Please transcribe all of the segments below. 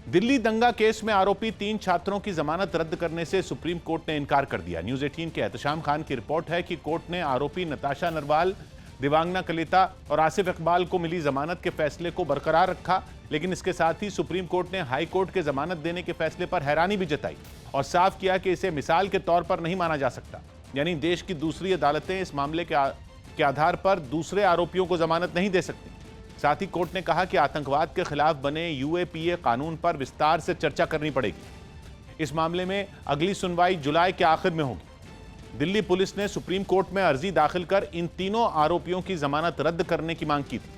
दिल्ली दंगा केस में आरोपी 3 छात्रों की जमानत रद्द करने से सुप्रीम कोर्ट ने इनकार कर दिया। न्यूज 18 के एहतशाम खान की रिपोर्ट है कि कोर्ट ने आरोपी नताशा नरवाल, दिवांगना कलिता और आसिफ इकबाल को मिली जमानत के फैसले को बरकरार रखा, लेकिन इसके साथ ही सुप्रीम कोर्ट ने हाई कोर्ट के जमानत देने के फैसले पर हैरानी भी जताई और साफ किया कि इसे मिसाल के तौर पर नहीं माना जा सकता। यानी देश की दूसरी अदालतें इस मामले के आधार पर दूसरे आरोपियों को जमानत नहीं दे सकती। साथ ही कोर्ट ने कहा कि आतंकवाद के खिलाफ बने यूएपीए कानून पर विस्तार से चर्चा करनी पड़ेगी। इस मामले में अगली सुनवाई जुलाई के आखिर में होगी। दिल्ली पुलिस ने सुप्रीम कोर्ट में अर्जी दाखिल कर इन तीनों आरोपियों की जमानत रद्द करने की मांग की थी।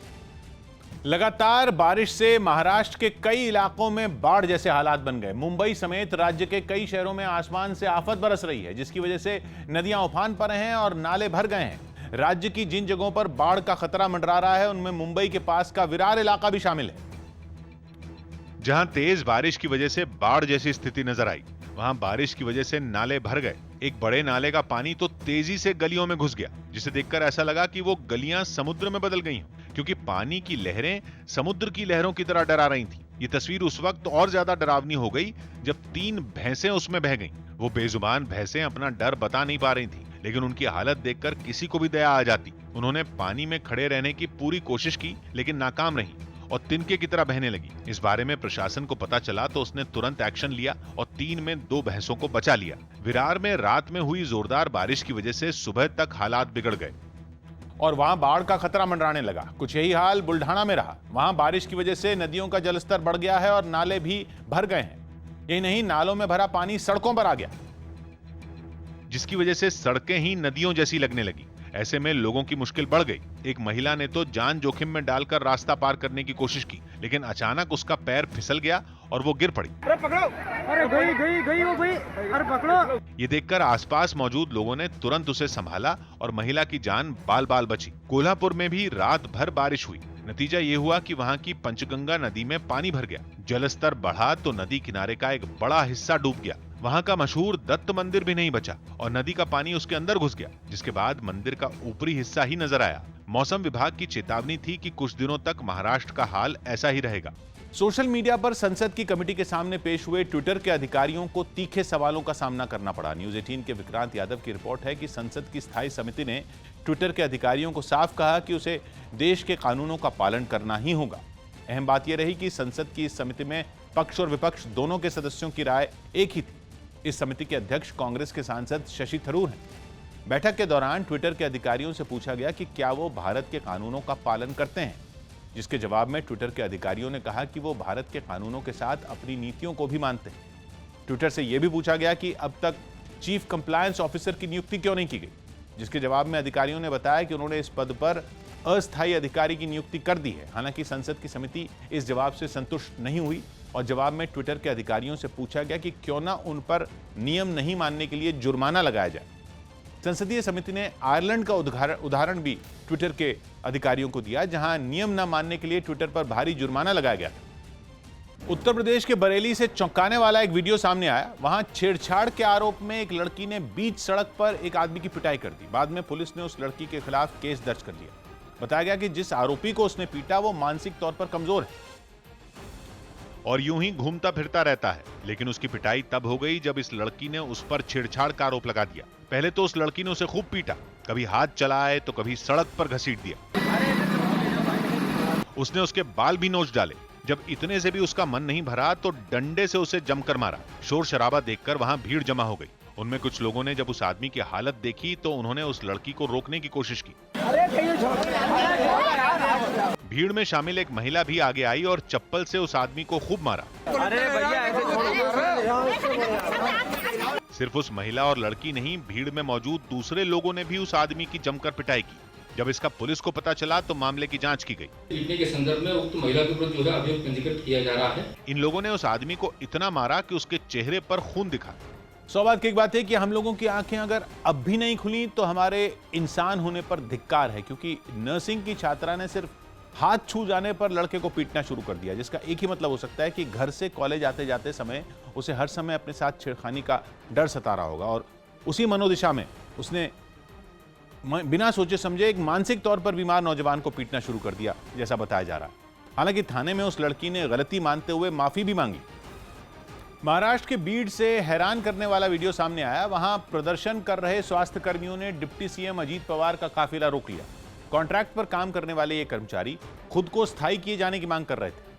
लगातार बारिश से महाराष्ट्र के कई इलाकों में बाढ़ जैसे हालात बन गए। मुंबई समेत राज्य के कई शहरों में आसमान से आफत बरस रही है, जिसकी वजह से नदियां उफान पर हैं और नाले भर गए हैं। राज्य की जिन जगहों पर बाढ़ का खतरा मंडरा रहा है, उनमें मुंबई के पास का विरार इलाका भी शामिल है। जहां तेज बारिश की वजह से बाढ़ जैसी स्थिति नजर आई, वहां बारिश की वजह से नाले भर गए। एक बड़े नाले का पानी तो तेजी से गलियों में घुस गया, जिसे देखकर ऐसा लगा कि वो गलियां समुद्र में बदल गई हों, क्योंकि पानी की लहरें समुद्र की लहरों की तरह डरा रही थी। ये तस्वीर उस वक्त और ज्यादा डरावनी हो गई जब 3 भैंसें उसमें बह गईं। वो बेजुबान भैंसें अपना डर बता नहीं पा रही थी, लेकिन उनकी हालत देखकर किसी को भी दया आ जाती। उन्होंने पानी में खड़े रहने की पूरी कोशिश की, लेकिन नाकाम रही और तिनके की तरह बहने लगी। इस बारे में प्रशासन को पता चला तो उसने तुरंत एक्शन लिया और 3 में 2 भैंसों को बचा लिया। विरार में रात में हुई जोरदार बारिश की वजह से सुबह तक हालात बिगड़ गए और वहां बाढ़ का खतरा मंडराने लगा। कुछ यही हाल बुल्ढाना में रहा। वहां बारिश की वजह से नदियों का जलस्तर बढ़ गया है और नाले भी भर गए हैं। यही नहीं, नालों में भरा पानी सड़कों पर आ गया, जिसकी वजह से सड़कें ही नदियों जैसी लगने लगी। ऐसे में लोगों की मुश्किल बढ़ गई। एक महिला ने तो जान जोखिम में डालकर रास्ता पार करने की कोशिश की, लेकिन अचानक उसका पैर फिसल गया और वो गिर पड़ी। अरे पकड़ो! अरे गई वो गई! अरे पकड़ो! ये देखकर आसपास मौजूद लोगों ने तुरंत उसे संभाला और महिला की जान बाल बाल बची। कोल्हापुर में भी रात भर बारिश हुई। नतीजा ये हुआ कि वहां की पंचगंगा नदी में पानी भर गया। जलस्तर बढ़ा तो नदी किनारे का एक बड़ा हिस्सा डूब गया। वहां का मशहूर दत्त मंदिर भी नहीं बचा और नदी का पानी उसके अंदर घुस गया, जिसके बाद मंदिर का ऊपरी हिस्सा ही नजर आया। मौसम विभाग की चेतावनी थी कि कुछ दिनों तक महाराष्ट्र का हाल ऐसा ही रहेगा। सोशल मीडिया पर संसद की कमेटी के सामने पेश हुए ट्विटर के अधिकारियों को तीखे सवालों का सामना करना पड़ा। न्यूज 18 के विक्रांत यादव की रिपोर्ट है कि संसद की स्थायी समिति ने ट्विटर के अधिकारियों को साफ कहा कि उसे देश के कानूनों का पालन करना ही होगा। अहम बात यह रही कि संसद की इस समिति में पक्ष और विपक्ष दोनों के सदस्यों की राय एक ही थी। इस समिति के अध्यक्ष कांग्रेस के सांसद शशि थरूर हैं। बैठक के दौरान ट्विटर के अधिकारियों से पूछा गया कि क्या वो भारत के कानूनों का पालन करते हैं, जिसके जवाब में ट्विटर के अधिकारियों ने कहा कि वो भारत के कानूनों के साथ अपनी नीतियों को भी मानते हैं। ट्विटर से यह भी पूछा गया कि अब तक चीफ कंप्लायंस ऑफिसर की नियुक्ति क्यों नहीं की गई, जिसके जवाब में अधिकारियों ने बताया कि उन्होंने इस पद पर अस्थायी अधिकारी की नियुक्ति कर दी है। हालांकि संसद की समिति इस जवाब से संतुष्ट नहीं हुई और जवाब में ट्विटर के अधिकारियों से पूछा गया कि क्यों ना उन पर नियम नहीं मानने के लिए जुर्माना लगाया जाए। संसदीय समिति ने आयरलैंड का उदाहरण भी ट्विटर के अधिकारियों को दिया, जहां नियम न मानने के लिए ट्विटर पर भारी जुर्माना लगाया गया था। उत्तर प्रदेश के बरेली से चौंकाने वाला एक वीडियो सामने आया। वहां छेड़छाड़ के आरोप में एक लड़की ने बीच सड़क पर एक आदमी की पिटाई कर दी। बाद में पुलिस ने उस लड़की के खिलाफ केस दर्ज कर लिया। बताया गया कि जिस आरोपी को उसने पीटा वो मानसिक तौर पर कमजोर है और यूं ही घूमता फिरता रहता है। लेकिन उसकी पिटाई तब हो गई जब इस लड़की ने उस पर छेड़छाड़ का आरोप लगा दिया। पहले तो उस लड़की ने उसे खूब पीटा, कभी हाथ चलाए तो कभी सड़क पर घसीट दिया। उसने उसके बाल भी नोच डाले। जब इतने से भी उसका मन नहीं भरा तो डंडे से उसे जमकर मारा। शोर शराबा देखकर वहां भीड़ जमा हो गई। उनमें कुछ लोगों ने जब उस आदमी की हालत देखी तो उन्होंने उस लड़की को रोकने की कोशिश की। भीड़ में शामिल एक महिला भी आगे आई और चप्पल से उस आदमी को खूब मारा। अरे भैया ऐसे सिर्फ उस महिला और लड़की नहीं, भीड़ में मौजूद दूसरे लोगों ने भी उस आदमी की जमकर पिटाई की। जब इसका पुलिस को पता चला तो मामले की जांच की गई। पीटने के संदर्भ में उक्त महिला के ऊपर जो है अभियोग पंजीकृत किया जा रहा है। इन लोगों ने उस आदमी को इतना मारा कि उसके चेहरे पर खून दिखा। सौभाग्य की एक बात है कि हम लोगों की आंखें अगर अब भी नहीं खुली तो हमारे इंसान होने पर धिक्कार है, क्योंकि नर्सिंग की छात्रा ने सिर्फ हाथ छू जाने पर लड़के को पीटना शुरू कर दिया, जिसका एक ही मतलब हो सकता है कि घर से कॉलेज आते जाते समय उसे हर समय अपने साथ छेड़खानी का डर सता रहा होगा और उसी मनोदिशा में उसने बिना सोचे समझे एक मानसिक तौर पर बीमार नौजवान को पीटना शुरू कर दिया, जैसा बताया जा रहा है। हालांकि थाने में उस लड़की ने गलती मानते हुए माफी भी मांगी महाराष्ट्र के बीड से हैरान करने वाला वीडियो सामने आया। वहां प्रदर्शन कर रहे स्वास्थ्य कर्मियों ने डिप्टी सीएम अजीत पवार का काफिला रोक लिया। कॉन्ट्रैक्ट पर काम करने वाले ये कर्मचारी खुद को स्थायी किए जाने की मांग कर रहे थे।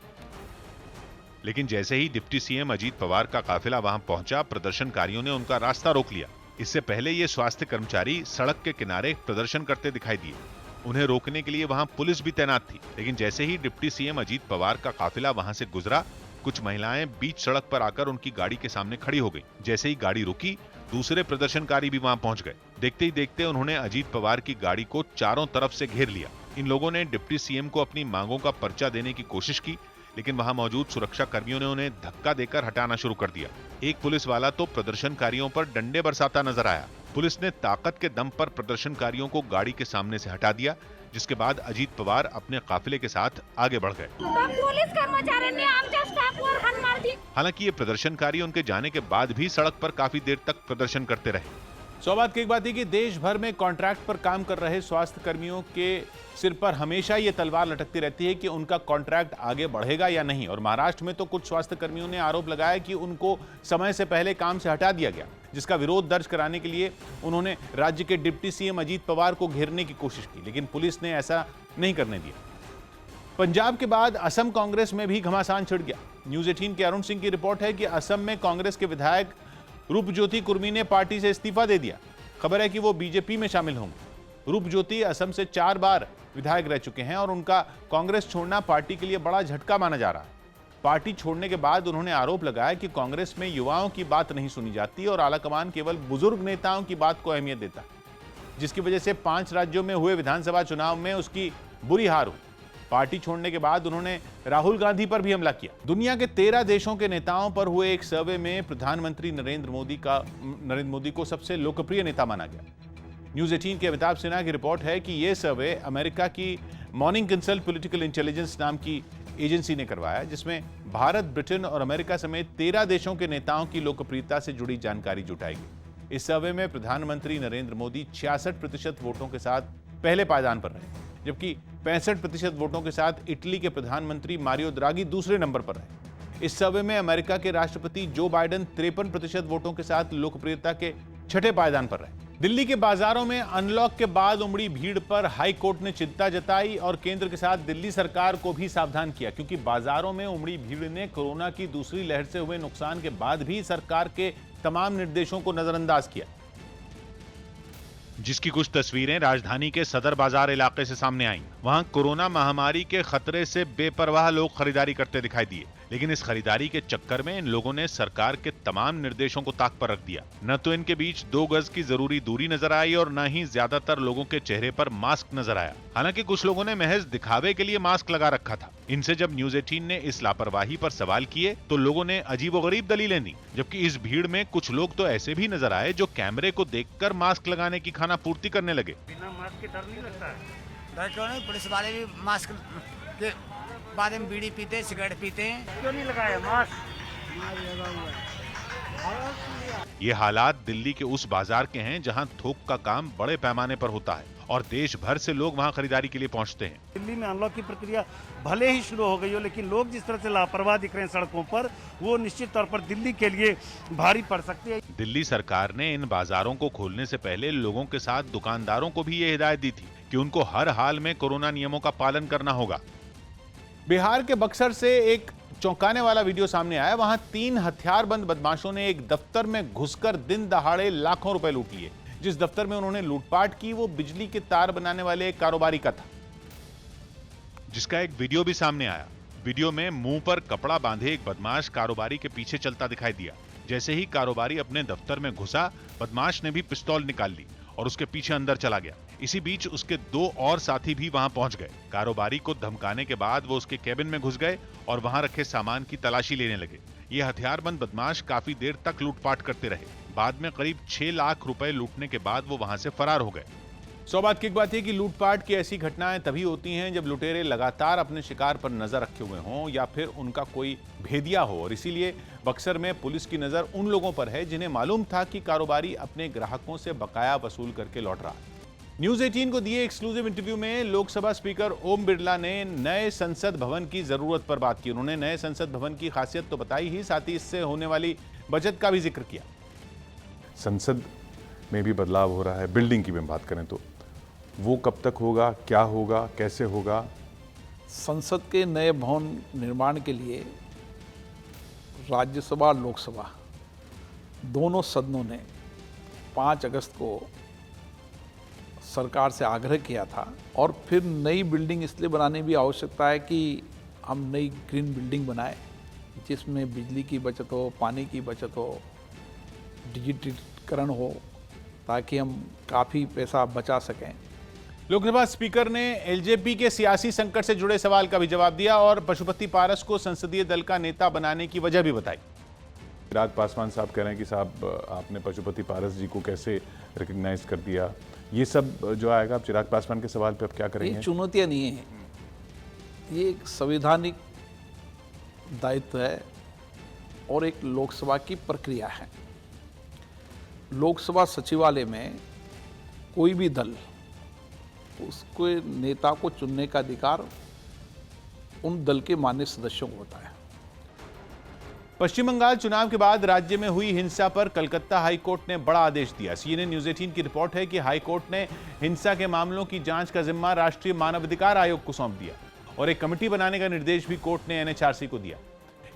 लेकिन जैसे ही डिप्टी सीएम अजीत पवार का काफिला वहां पहुंचा, प्रदर्शनकारियों ने उनका रास्ता रोक लिया। इससे पहले ये स्वास्थ्य कर्मचारी सड़क के किनारे प्रदर्शन करते दिखाई दिए। उन्हें रोकने के लिए वहां पुलिस भी तैनात थी। लेकिन जैसे ही डिप्टी सीएम अजीत पवार का काफिला वहां से गुजरा, कुछ महिलाएं बीच सड़क पर आकर उनकी गाड़ी के सामने खड़ी हो गई। जैसे ही गाड़ी रुकी, दूसरे प्रदर्शनकारी भी वहां पहुंच गए। देखते ही देखते उन्होंने अजीत पवार की गाड़ी को चारों तरफ से घेर लिया। इन लोगों ने डिप्टी सीएम को अपनी मांगों का पर्चा देने की कोशिश की, लेकिन वहां मौजूद सुरक्षा कर्मियों ने उन्हें धक्का देकर हटाना शुरू कर दिया। एक पुलिस वाला तो प्रदर्शनकारियों पर डंडे बरसाता नजर आया। पुलिस ने ताकत के दम पर प्रदर्शनकारियों को गाड़ी के सामने से हटा दिया, जिसके बाद अजीत पवार अपने काफिले के साथ आगे बढ़ गए। पुलिस कर्मचाऱ्यांनी आमच्या स्टाफवर हाण मार दी। हालांकि ये प्रदर्शनकारी उनके जाने के बाद भी सड़क पर काफी देर तक प्रदर्शन करते रहे। सौभाग्य की एक बात है कि देश भर में कॉन्ट्रैक्ट पर काम कर रहे स्वास्थ्य कर्मियों के सिर पर हमेशा ये तलवार लटकती रहती है कि उनका कॉन्ट्रैक्ट आगे बढ़ेगा या नहीं। और महाराष्ट्र में तो कुछ स्वास्थ्य कर्मियों ने आरोप लगाया कि उनको समय से पहले काम से हटा दिया गया, जिसका विरोध दर्ज कराने के लिए उन्होंने राज्य के डिप्टी सीएम अजीत पवार को घेरने की कोशिश की, लेकिन पुलिस ने ऐसा नहीं करने दिया। पंजाब के बाद असम कांग्रेस में भी घमासान छिड़ गया। न्यूज 18 के अरुण सिंह की रिपोर्ट है कि असम में कांग्रेस के विधायक रूपज्योति कुर्मी ने पार्टी से इस्तीफा दे दिया। खबर है कि वो बीजेपी में शामिल होंगे। रूपज्योति असम से 4 बार विधायक रह चुके हैं और उनका कांग्रेस छोड़ना पार्टी के लिए बड़ा झटका माना जा रहा है। पार्टी छोड़ने के बाद उन्होंने आरोप लगाया कि कांग्रेस में युवाओं की बात नहीं सुनी जाती और आलाकमान केवल बुजुर्ग नेताओं की बात को अहमियत देता है, जिसकी वजह से 5 राज्यों में हुए विधानसभा चुनाव में उसकी बुरी हार हुई। पार्टी छोड़ने के बाद उन्होंने राहुल गांधी पर भी हमला किया। दुनिया के 13 देशों के नेताओं पर हुए एक सर्वे में प्रधानमंत्री नरेंद्र मोदी को सबसे लोकप्रिय नेता माना गया। न्यूज 18 के अमिताभ सिन्हा की रिपोर्ट है कि यह सर्वे अमेरिका की मॉर्निंग कंसल्ट पॉलिटिकल इंटेलिजेंस नाम की एजेंसी ने करवाया, जिसमें भारत, ब्रिटेन और अमेरिका समेत 13 देशों के नेताओं की लोकप्रियता से जुड़ी जानकारी जुटाई गई। इस सर्वे में प्रधानमंत्री नरेंद्र मोदी 66% वोटों के साथ पहले पायदान पर रहे, जबकि 65% वोटों के साथ इटली के प्रधानमंत्री मारियो द्रागी दूसरे नंबर पर रहे। इस सर्वे में अमेरिका के राष्ट्रपति जो बाइडेन 53% वोटों के साथ लोकप्रियता के 6ठे पायदान पर रहे। दिल्ली के बाजारों में अनलॉक के बाद उमड़ी भीड़ पर हाई कोर्ट ने चिंता जताई और केंद्र के साथ दिल्ली सरकार को भी सावधान किया, क्योंकि बाजारों में उमड़ी भीड़ ने कोरोना की दूसरी लहर से हुए नुकसान के बाद भी सरकार के तमाम निर्देशों को नजरअंदाज किया। जिसकी कुछ तस्वीरें राजधानी के सदर बाजार इलाके से सामने आईं। वहां कोरोना महामारी के खतरे से बेपरवाह लोग खरीदारी करते दिखाई दिए, लेकिन इस खरीदारी के चक्कर में इन लोगों ने सरकार के तमाम निर्देशों को ताक पर रख दिया। न तो इनके बीच 2 गज की जरूरी दूरी नजर आई और न ही ज्यादातर लोगों के चेहरे पर मास्क नजर आया। हालांकि कुछ लोगों ने महज दिखावे के लिए मास्क लगा रखा था। इनसे जब न्यूज 18 ने इस लापरवाही पर सवाल किए तो लोगों ने अजीबोगरीब दलीलें दी, जबकि इस भीड़ में कुछ लोग तो ऐसे भी नजर आए जो कैमरे को देखकर मास्क लगाने की खाना पूर्ति करने लगे। बिना मास्क के डर नहीं लगता है? डर क्यों नहीं, पुलिस वाले भी मास्क के बाद में बीड़ी पीते हैं, सिगरेट पीते हैं। क्यों नहीं लगाया मास्क? ये हालात दिल्ली के उस बाजार के हैं जहां थोक का काम बड़े पैमाने पर होता है और देश भर से लोग वहां खरीदारी के लिए पहुंचते हैं। दिल्ली में अनलॉक की प्रक्रिया भले ही शुरू हो गई हो, लेकिन लोग जिस तरह से लापरवाह दिख रहे हैं सड़कों पर, वो निश्चित तौर पर दिल्ली के लिए भारी पड़ सकती है। दिल्ली सरकार ने इन बाजारों को खोलने से पहले लोगों के साथ दुकानदारों को भी ये हिदायत दी थी कि उनको हर हाल में कोरोना नियमों का पालन करना होगा। बिहार के बक्सर से एक चौंकाने वाला वीडियो सामने आया। वहां 3 हथियारबंद बदमाशों ने एक दफ्तर में घुसकर दिन दहाड़े लाखों रुपए लूट लिए। जिस दफ्तर में उन्होंने लूटपाट की वो बिजली के तार बनाने वाले एक कारोबारी का था, जिसका एक वीडियो भी सामने आया। वीडियो में मुंह पर कपड़ा बांधे एक बदमाश कारोबारी के पीछे चलता दिखाई दिया। जैसे ही कारोबारी अपने दफ्तर में घुसा, बदमाश ने भी पिस्तौल निकाल ली और उसके पीछे अंदर चला गया। इसी बीच उसके 2 और साथी भी वहां पहुंच गए। कारोबारी को धमकाने के बाद वो उसके केबिन में घुस गए और वहां रखे सामान की तलाशी लेने लगे। ये हथियारबंद बदमाश काफी देर तक लूटपाट करते रहे। बाद में करीब 6 लाख रुपए लूटने के बाद वो वहां से फरार हो गए। सौभाग्य की एक बात है कि लूटपाट की ऐसी घटनाएं तभी होती हैं जब लुटेरे लगातार अपने शिकार पर नजर रखे हुए हों या फिर उनका कोई भेदिया हो। और इसीलिए बक्सर में पुलिस की नजर उन लोगों पर है जिन्हें मालूम था कि कारोबारी अपने ग्राहकों से बकाया वसूल करके लौट रहा है। न्यूज 18 को दिए एक्सक्लूसिव इंटरव्यू में लोकसभा स्पीकर ओम बिरला ने नए संसद भवन की जरूरत पर बात की। उन्होंने नए संसद भवन की खासियत तो बताई ही, साथ ही इससे होने वाली बचत का भी जिक्र किया। संसद में भी बदलाव हो रहा है, बिल्डिंग की भी बात करें तो वो कब तक होगा, क्या होगा, कैसे होगा? संसद के नए भवन निर्माण के लिए राज्यसभा और लोकसभा दोनों सदनों ने 5 अगस्त को सरकार से आग्रह किया था। और फिर नई बिल्डिंग इसलिए बनाने की आवश्यकता है कि हम नई ग्रीन बिल्डिंग बनाएं जिसमें बिजली की बचत हो, पानी की बचत हो, डिजिटलीकरण हो, ताकि हम काफ़ी पैसा बचा सकें। लोकसभा स्पीकर ने एलजेपी के सियासी संकट से जुड़े सवाल का भी जवाब दिया और पशुपति पारस को संसदीय दल का नेता बनाने की वजह भी बताई। चिराग पासवान साहब कह रहे हैं कि साहब आपने पशुपति पारस जी को कैसे रिकग्नाइज कर दिया? ये सब जो आएगा, आप चिराग पासवान के सवाल पे आप क्या करेंगे? ये चुनौतियाँ नहीं है, ये एक संवैधानिक दायित्व है और एक लोकसभा की प्रक्रिया है। लोकसभा सचिवालय में कोई भी दल उसके नेता को चुनने का अधिकार उन दल के मान्य सदस्यों को होता है। पश्चिम बंगाल चुनाव के बाद राज्य में हुई हिंसा पर कलकत्ता हाईकोर्ट ने बड़ा आदेश दिया। सीएनएन न्यूज 18 की रिपोर्ट है कि हाईकोर्ट ने हिंसा के मामलों की जांच का जिम्मा राष्ट्रीय मानवाधिकार आयोग को सौंप दिया और एक कमेटी बनाने का निर्देश भी कोर्ट ने एनएचआरसी को दिया।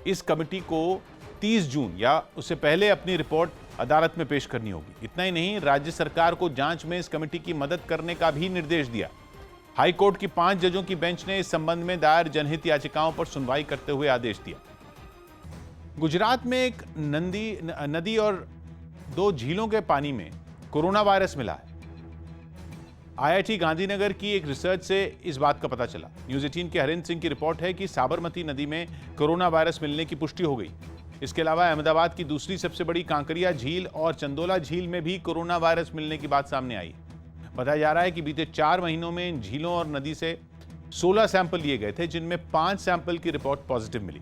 इस कमेटी को 30 जून या उससे पहले अपनी रिपोर्ट अदालत में पेश करनी होगी। इतना ही नहीं, राज्य सरकार को जांच में इस कमेटी की मदद करने का भी निर्देश दिया। हाईकोर्ट की 5 जजों की बेंच ने इस संबंध में दायर जनहित याचिकाओं पर सुनवाई करते हुए आदेश दिया। गुजरात में एक नदी और 2 झीलों के पानी में कोरोना वायरस मिला है। आईआईटी गांधीनगर की एक रिसर्च से इस बात का पता चला। न्यूज 18 के हरिंद्र सिंह की रिपोर्ट है कि साबरमती नदी में कोरोना वायरस मिलने की पुष्टि हो गई। इसके अलावा अहमदाबाद की दूसरी सबसे बड़ी कांकरिया झील और चंदोला झील में भी कोरोना वायरस मिलने की बात सामने आई। बताया जा रहा है कि बीते 4 महीनों में इन झीलों और नदी से 16 सैंपल लिए गए थे, जिनमें 5 सैंपल की रिपोर्ट पॉजिटिव मिली।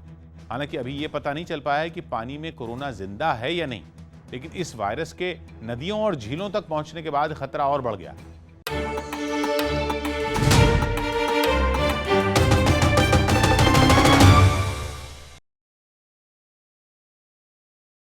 हालांकि अभी यह पता नहीं चल पाया है कि पानी में कोरोना जिंदा है या नहीं, लेकिन इस वायरस के नदियों और झीलों तक पहुंचने के बाद खतरा और बढ़ गया।